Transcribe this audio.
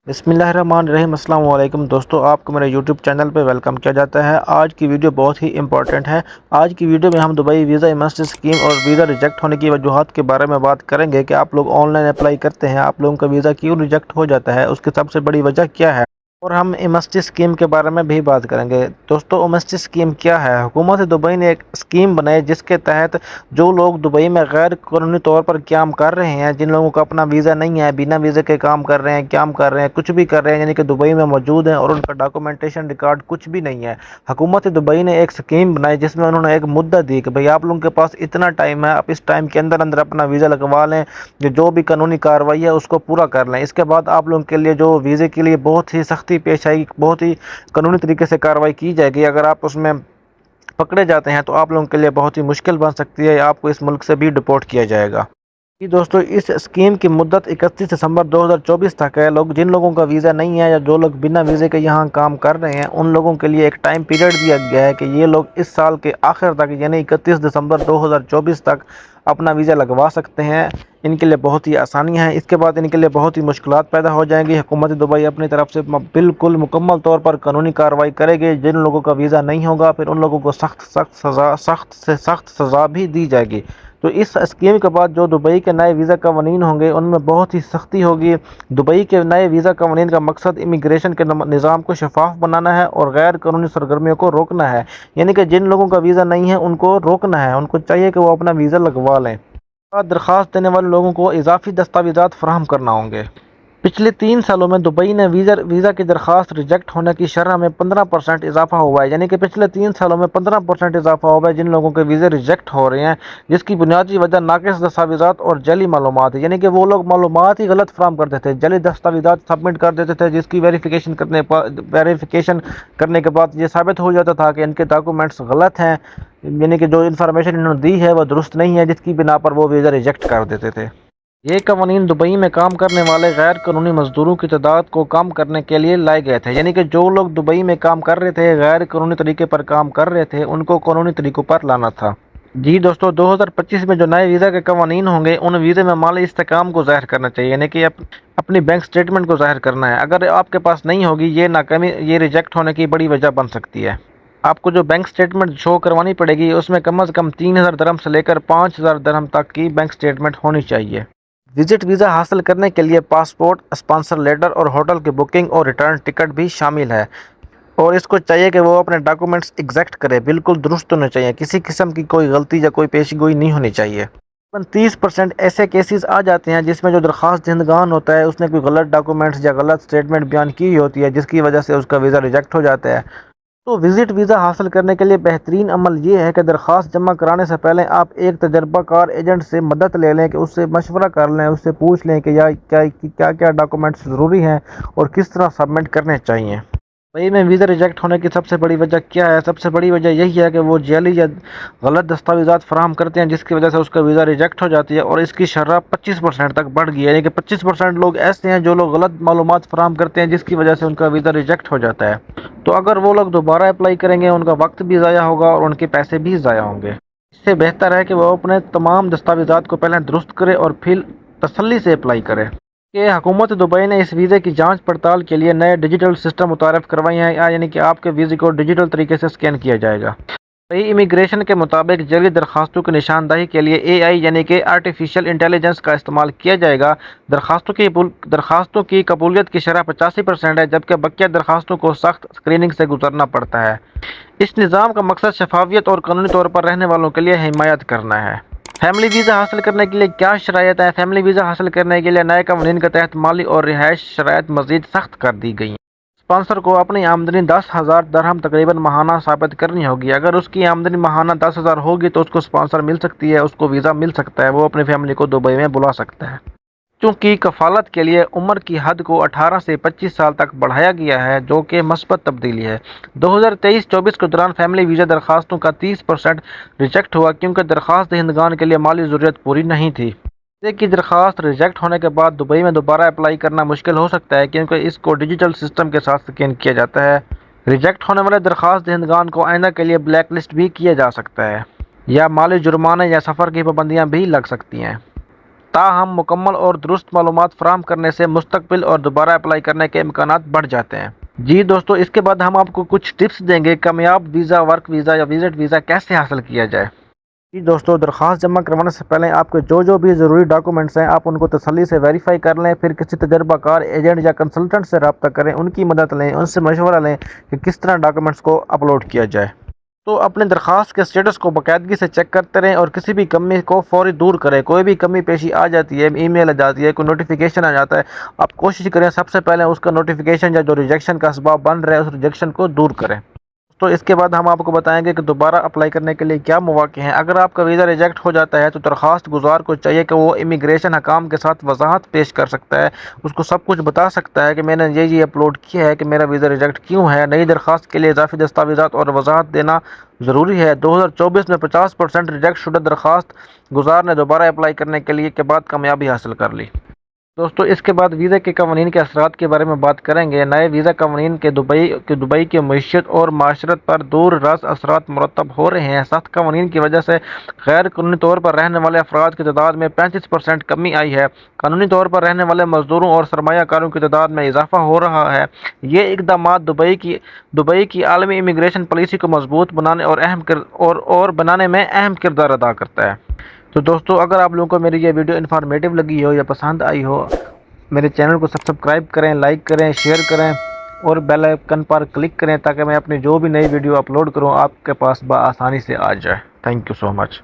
بسم اللہ الرحمن الرحیم۔ السلام علیکم دوستو، آپ کو میرے یوٹیوب چینل پہ ویلکم کیا جاتا ہے۔ آج کی ویڈیو بہت ہی امپورٹنٹ ہے۔ آج کی ویڈیو میں ہم دبئی ویزا ایمنسٹی اسکیم اور ویزا ریجیکٹ ہونے کی وجوہات کے بارے میں بات کریں گے کہ آپ لوگ آن لائن اپلائی کرتے ہیں، آپ لوگوں کا ویزا کیوں ریجیکٹ ہو جاتا ہے، اس کی سب سے بڑی وجہ کیا ہے، اور ہم ایمنسٹی اسکیم کے بارے میں بھی بات کریں گے۔ دوستو، ایمنسٹی اسکیم کیا ہے؟ حکومت دبئی نے ایک اسکیم بنائی جس کے تحت جو لوگ دبئی میں غیر قانونی طور پر کام کر رہے ہیں، جن لوگوں کا اپنا ویزا نہیں ہے، بنا ویزے کے کام کر رہے ہیں، کچھ بھی کر رہے ہیں، یعنی کہ دبئی میں موجود ہیں اور ان کا ڈاکومنٹیشن ریکارڈ کچھ بھی نہیں ہے، حکومت دبئی نے ایک اسکیم بنائی جس میں انہوں نے ایک مدت دی کہ بھئی آپ لوگوں کے پاس اتنا ٹائم ہے، آپ اس ٹائم کے اندر اندر اپنا ویزا لگوا لیں، جو بھی قانونی کارروائی ہے اس کو پورا کر لیں۔ اس کے بعد آپ لوگوں کے لیے جو ویزے کے لیے بہت ہی سختی پیش آئی، بہت ہی قانونی طریقے سے کارروائی کی جائے گی۔ اگر آپ اس میں پکڑے جاتے ہیں تو آپ لوگوں کے لیے بہت ہی مشکل بن سکتی ہے، آپ کو اس ملک سے بھی ڈپورٹ کیا جائے گا۔ جی دوستو، اس اسکیم کی مدت 31 دسمبر 2024 تک ہے۔ جن لوگوں کا ویزا نہیں ہے یا جو لوگ بنا ویزے کے یہاں کام کر رہے ہیں، ان لوگوں کے لیے ایک ٹائم پیریڈ دیا گیا ہے کہ یہ لوگ اس سال کے آخر تک، یعنی 31 دسمبر 2024 تک اپنا ویزا لگوا سکتے ہیں۔ ان کے لیے بہت ہی آسانی ہے، اس کے بعد ان کے لیے بہت ہی مشکلات پیدا ہو جائیں گی۔ حکومت دبئی اپنی طرف سے بالکل مکمل طور پر قانونی کارروائی کرے گی۔ جن لوگوں کا ویزا نہیں ہوگا پھر ان لوگوں کو سخت سزا بھی دی جائے گی۔ تو اس اسکیم کے بعد جو دبئی کے نئے ویزا قوانین ہوں گے ان میں بہت ہی سختی ہوگی۔ دبئی کے نئے ویزا قوانین کا مقصد امیگریشن کے نظام کو شفاف بنانا ہے اور غیر قانونی سرگرمیوں کو روکنا ہے، یعنی کہ جن لوگوں کا ویزا نہیں ہے ان کو روکنا ہے، ان کو چاہیے کہ وہ اپنا ویزا لگوا لیں۔ درخواست دینے والے لوگوں کو اضافی دستاویزات فراہم کرنا ہوں گے۔ پچھلے 3 سالوں میں دبئی نے ویزا کی درخواست ریجیکٹ ہونے کی شرح میں 15% اضافہ ہوا ہے، یعنی کہ پچھلے 3 سالوں میں 15% اضافہ ہوا ہے جن لوگوں کے ویزے ریجیکٹ ہو رہے ہیں، جس کی بنیادی وجہ ناقص دستاویزات اور جعلی معلومات ہے، یعنی کہ وہ لوگ معلومات ہی غلط فراہم کرتے تھے، جعلی دستاویزات سبمٹ کر دیتے تھے، جس کی ویریفیکیشن کرنے کے بعد یہ ثابت ہو جاتا تھا کہ ان کے ڈاکومنٹس غلط ہیں، یعنی کہ جو انفارمیشن انہوں نے دی ہے وہ درست نہیں ہے، جس کی بنا پر وہ ویزا ریجیکٹ کر دیتے تھے۔ یہ قوانین دبئی میں کام کرنے والے غیر قانونی مزدوروں کی تعداد کو کم کرنے کے لیے لائے گئے تھے، یعنی کہ جو لوگ دبئی میں کام کر رہے تھے، غیر قانونی طریقے پر کام کر رہے تھے، ان کو قانونی طریقوں پر لانا تھا۔ جی دوستو، 2025 میں جو نئے ویزا کے قوانین ہوں گے ان ویزے میں مالی استحکام کو ظاہر کرنا چاہیے، یعنی کہ اپنی بینک سٹیٹمنٹ کو ظاہر کرنا ہے۔ اگر آپ کے پاس نہیں ہوگی، یہ ناکامی یہ ریجیکٹ ہونے کی بڑی وجہ بن سکتی ہے۔ آپ کو جو بینک سٹیٹمنٹ شو کروانی پڑے گی اس میں کم از کم 3000 درہم سے لے کر 5000 درہم تک کی بینک سٹیٹمنٹ ہونی چاہیے۔ وزٹ ویزا حاصل کرنے کے لیے پاسپورٹ، اسپانسر لیٹر اور ہوٹل کی بکنگ اور ریٹرن ٹکٹ بھی شامل ہے، اور اس کو چاہیے کہ وہ اپنے ڈاکومنٹس ایگزیکٹ کرے، بالکل درست ہونے چاہیے، کسی قسم کی کوئی غلطی یا کوئی پیشی گوئی نہیں ہونی چاہیے۔ 30% ایسے کیسز آ جاتے ہیں جس میں جو درخواست دہندگان ہوتا ہے اس نے کوئی غلط ڈاکومنٹس یا غلط سٹیٹمنٹ بیان کی ہوتی ہے، جس کی وجہ سے اس کا ویزا ریجیکٹ ہو جاتا ہے۔ تو وزٹ ویزا حاصل کرنے کے لیے بہترین عمل یہ ہے کہ درخواست جمع کرانے سے پہلے آپ ایک تجربہ کار ایجنٹ سے مدد لے لیں، کہ اس سے مشورہ کر لیں، اس سے پوچھ لیں کہ کیا ڈاکومنٹس ضروری ہیں اور کس طرح سبمٹ کرنے چاہیے۔ دبئی میں ویزا ریجیکٹ ہونے کی سب سے بڑی وجہ کیا ہے؟ سب سے بڑی وجہ یہی ہے کہ وہ جعلی یا غلط دستاویزات فراہم کرتے ہیں، جس کی وجہ سے اس کا ویزا ریجیکٹ ہو جاتی ہے، اور اس کی شرح 25% تک بڑھ گئی ہے، یعنی کہ 25% لوگ ایسے ہیں جو لوگ غلط معلومات فراہم کرتے ہیں، جس کی وجہ سے ان کا ویزا ریجیکٹ ہو جاتا ہے۔ تو اگر وہ لوگ دوبارہ اپلائی کریں گے ان کا وقت بھی ضائع ہوگا اور ان کے پیسے بھی ضائع ہوں گے۔ اس سے بہتر ہے کہ وہ اپنے تمام دستاویزات کو پہلے درست کرے اور پھر تسلی سے اپلائی کرے۔ کہ حکومت دبئی نے اس ویزے کی جانچ پڑتال کے لیے نئے ڈیجیٹل سسٹم متعارف کروائی ہیں، یعنی کہ آپ کے ویزے کو ڈیجیٹل طریقے سے سکین کیا جائے گا۔ دبئی امیگریشن کے مطابق جعلی درخواستوں کی نشاندہی کے لیے AI یعنی کہ آرٹیفیشل انٹیلیجنس کا استعمال کیا جائے گا۔ درخواستوں کی قبولیت کی شرح 85% ہے، جبکہ بقیہ درخواستوں کو سخت اسکریننگ سے گزرنا پڑتا ہے۔ اس نظام کا مقصد شفافیت اور قانونی طور پر رہنے والوں کے لیے حمایت کرنا ہے۔ فیملی ویزا حاصل کرنے کے لیے کیا شرائط ہیں؟ فیملی ویزا حاصل کرنے کے لیے نئے قوانین کے تحت مالی اور رہائش شرائط مزید سخت کر دی گئی ہیں۔ اسپانسر کو اپنی آمدنی 10,000 درہم تقریباً ماہانہ ثابت کرنی ہوگی۔ اگر اس کی آمدنی ماہانہ 10,000 ہوگی تو اس کو اسپانسر مل سکتی ہے، اس کو ویزا مل سکتا ہے، وہ اپنی فیملی کو دبئی میں بلا سکتا ہے۔ چونکہ کفالت کے لیے عمر کی حد کو 18 سے 25 سال تک بڑھایا گیا ہے، جو کہ مثبت تبدیلی ہے۔ 2023-24 کے دوران فیملی ویزا درخواستوں کا 30% ریجیکٹ ہوا، کیونکہ درخواست دہندگان کے لیے مالی ضرورت پوری نہیں تھی۔ ویزے کی درخواست ریجیکٹ ہونے کے بعد دبئی میں دوبارہ اپلائی کرنا مشکل ہو سکتا ہے، کیونکہ اس کو ڈیجیٹل سسٹم کے ساتھ سکین کیا جاتا ہے۔ ریجیکٹ ہونے والے درخواست دہندگان کو آئندہ کے لیے بلیک لسٹ بھی کیا جا سکتا ہے، یا مالی جرمانے یا سفر کی پابندیاں بھی لگ سکتی ہیں۔ تاہم مکمل اور درست معلومات فراہم کرنے سے مستقبل اور دوبارہ اپلائی کرنے کے امکانات بڑھ جاتے ہیں۔ جی دوستو، اس کے بعد ہم آپ کو کچھ ٹپس دیں گے کامیاب ویزا، ورک ویزا یا وزٹ ویزا کیسے حاصل کیا جائے۔ جی دوستو، درخواست جمع کروانے سے پہلے آپ کے جو بھی ضروری ڈاکومنٹس ہیں آپ ان کو تسلی سے ویریفائی کر لیں، پھر کسی تجربہ کار ایجنٹ یا کنسلٹنٹ سے رابطہ کریں، ان کی مدد لیں، ان سے مشورہ لیں کہ کس طرح ڈاکومنٹس کو اپلوڈ کیا جائے۔ تو اپنے درخواست کے سٹیٹس کو باقاعدگی سے چیک کرتے رہیں اور کسی بھی کمی کو فوری دور کریں۔ کوئی بھی کمی پیشی آ جاتی ہے، ای میل آ جاتی ہے، کوئی نوٹیفیکیشن آ جاتا ہے، آپ کوشش کریں سب سے پہلے اس کا نوٹیفیکیشن یا جو ریجیکشن کا اسباب بن رہا ہے اس ریجیکشن کو دور کریں۔ تو اس کے بعد ہم آپ کو بتائیں گے کہ دوبارہ اپلائی کرنے کے لیے کیا مواقع ہیں۔ اگر آپ کا ویزا ریجیکٹ ہو جاتا ہے تو درخواست گزار کو چاہیے کہ وہ امیگریشن حکام کے ساتھ وضاحت پیش کر سکتا ہے، اس کو سب کچھ بتا سکتا ہے کہ میں نے یہ اپلوڈ کیا ہے کہ میرا ویزا ریجیکٹ کیوں ہے۔ نئی درخواست کے لیے اضافی دستاویزات اور وضاحت دینا ضروری ہے۔ 2024 میں 50% ریجیکٹ شدہ درخواست گزار نے دوبارہ اپلائی کرنے کے لیے کے بعد کامیابی حاصل کر لی۔ دوستو، اس کے بعد ویزا کے قوانین کے اثرات کے بارے میں بات کریں گے۔ نئے ویزا قوانین کے دبئی کی معیشت اور معاشرت پر دور رس اثرات مرتب ہو رہے ہیں۔ سخت قوانین کی وجہ سے غیر قانونی طور پر رہنے والے افراد کی تعداد میں 35% کمی آئی ہے۔ قانونی طور پر رہنے والے مزدوروں اور سرمایہ کاروں کی تعداد میں اضافہ ہو رہا ہے۔ یہ اقدامات دبئی کی عالمی امیگریشن پالیسی کو مضبوط بنانے اور بنانے میں اہم کردار ادا کرتا ہے۔ تو دوستو، اگر آپ لوگوں کو میری یہ ویڈیو انفارمیٹیو لگی ہو یا پسند آئی ہو، میرے چینل کو سبسکرائب کریں، لائک کریں، شیئر کریں اور بیل آئیکن پر کلک کریں تاکہ میں اپنی جو بھی نئی ویڈیو اپلوڈ کروں آپ کے پاس بآسانی سے آ جائے۔ Thank you so much.